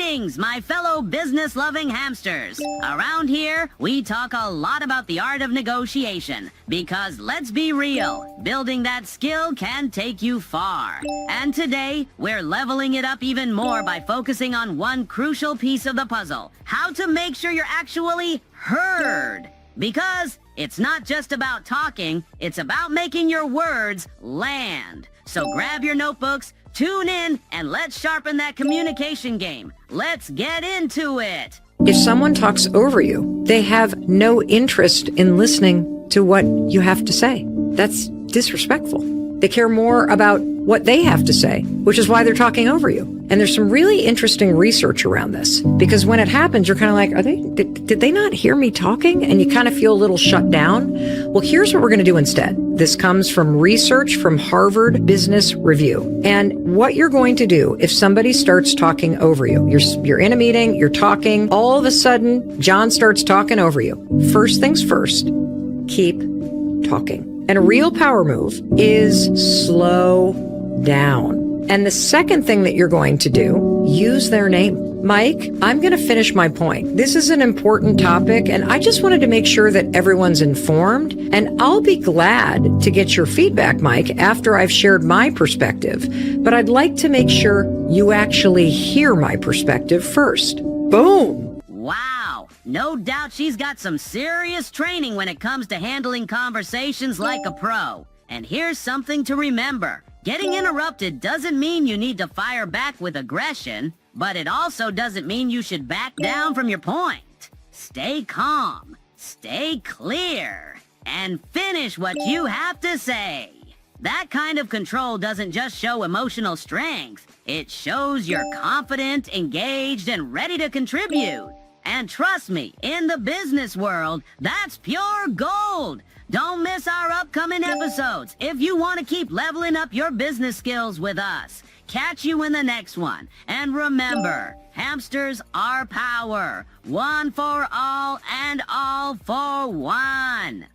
Greetings, my fellow business-loving hamsters. Around here, we talk a lot about the art of negotiation, because let's be real, building that skill can take you far. And today, we're leveling it up even more by focusing on one crucial piece of the puzzle, how to make sure you're actually heard. Because it's not just about talking, it's about making your words land. So grab your notebooks, tune in, and let's sharpen that communication game. Let's get into it. If someone talks over you, they have no interest in listening to what you have to say. That's disrespectful. They care more about what they have to say, which is why they're talking over you. And there's some really interesting research around this, because when it happens, you're kind of like, did they not hear me talking? And you kind of feel a little shut down. Well, here's what we're going to do instead. This comes from research from Harvard Business Review. And what you're going to do if somebody starts talking over you, you're in a meeting, you're talking, all of a sudden, John starts talking over you. First things first, keep talking. And a real power move is slow down. And the second thing that you're going to do, use their name. Mike, I'm going to finish my point. This is an important topic, and I just wanted to make sure that everyone's informed. And I'll be glad to get your feedback, Mike, after I've shared my perspective. But I'd like to make sure you actually hear my perspective first. Boom. Wow. No doubt she's got some serious training when it comes to handling conversations like a pro. And here's something to remember. Getting interrupted doesn't mean you need to fire back with aggression, but it also doesn't mean you should back down from your point. Stay calm, stay clear, and finish what you have to say. That kind of control doesn't just show emotional strength. It shows you're confident, engaged, and ready to contribute. And trust me, in the business world, that's pure gold. Don't miss our upcoming episodes if you want to keep leveling up your business skills with us. Catch you in the next one. And remember, hamsters are power. One for all and all for one.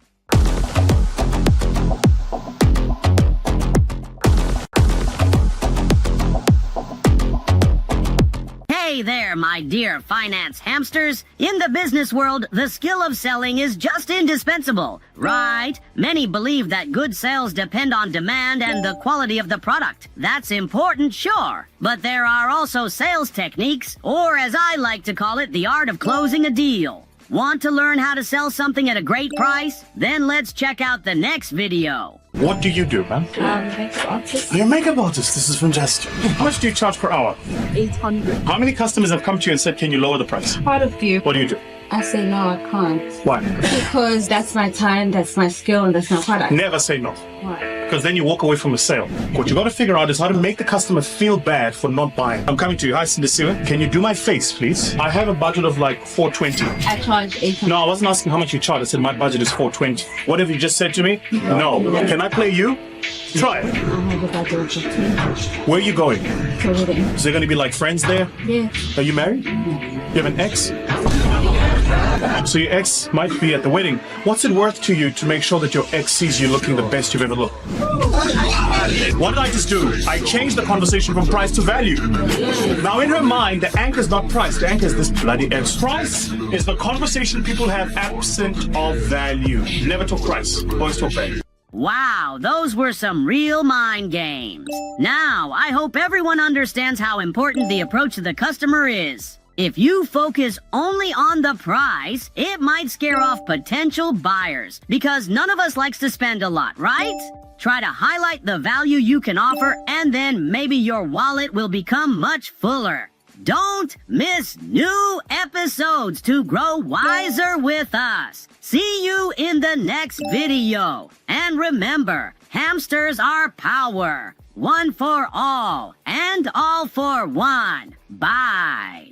Hey there, my dear finance hamsters. In the business world, the skill of selling is just indispensable, right? Many believe that good sales depend on demand and the quality of the product. That's important, sure. But there are also sales techniques, or as I like to call it, the art of closing a deal. Want to learn how to sell something at a great price? Then let's check out the next video. What do you do, ma'am? Makeup artist. You're a makeup artist. This is fantastic. How much do you charge per hour? 800. How many customers have come to you and said, can you lower the price? Quite a few. What do you do? I say no, I can't. Why? Because that's my time, that's my skill, and that's my product. Never say no. Why? Because then you walk away from a sale. What you got to figure out is how to make the customer feel bad for not buying. I'm coming to you. Hi, Cindy. Can you do my face, please? I have a budget of like $420. I charge 800. No, I wasn't asking how much you charge. I said my budget is $420. What have you just said to me? No. Can I play you? Try it. I have a budget of 15. Where are you going? So wedding. Is there going to be like friends there? Yeah. Are you married? You have an ex? So your ex might be at the wedding. What's it worth to you to make sure that your ex sees you looking the best you've ever looked? What did I just do? I changed the conversation from price to value. Now in her mind, the anchor is not price. The anchor is this bloody X. Price is the conversation people have absent of value. Never talk price, always talk value. Wow, those were some real mind games. Now, I hope everyone understands how important the approach to the customer is. If you focus only on the price, it might scare off potential buyers, because none of us likes to spend a lot, right? Try to highlight the value you can offer, and then maybe your wallet will become much fuller. Don't miss new episodes to grow wiser with us. See you in the next video. And remember, hamsters are power. One for all, and all for one. Bye.